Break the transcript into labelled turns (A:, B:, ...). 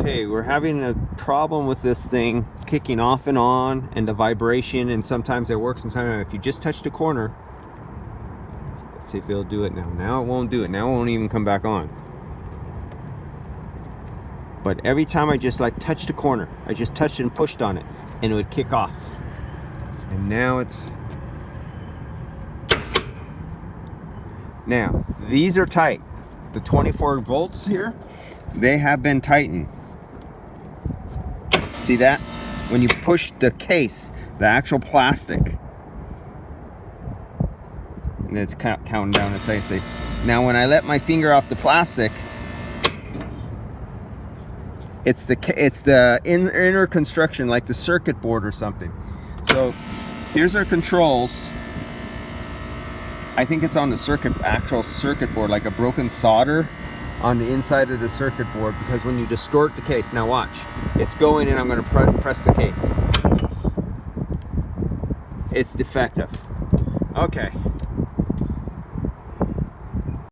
A: Okay, we're having a problem with this thing kicking off and on, and the vibration, and sometimes it works and sometimes if you just touch the corner. Let's see if it'll do it now. Now it won't do it. Now it won't even come back on. But every time I just like touch the corner, I just touched and pushed on it and it would kick off. And now it's... Now, these are tight. The 24 volts here, they have been tightened. See that? When you push the case, the actual plastic, and it's counting down, it's like, say. Now when I let my finger off the plastic, it's the inner construction, like the circuit board or something. So here's our controls. I think it's on the actual circuit board, like a broken solder on the inside of the circuit board, because when you distort the case, now watch, it's going and I'm going to press the case. It's defective. Okay.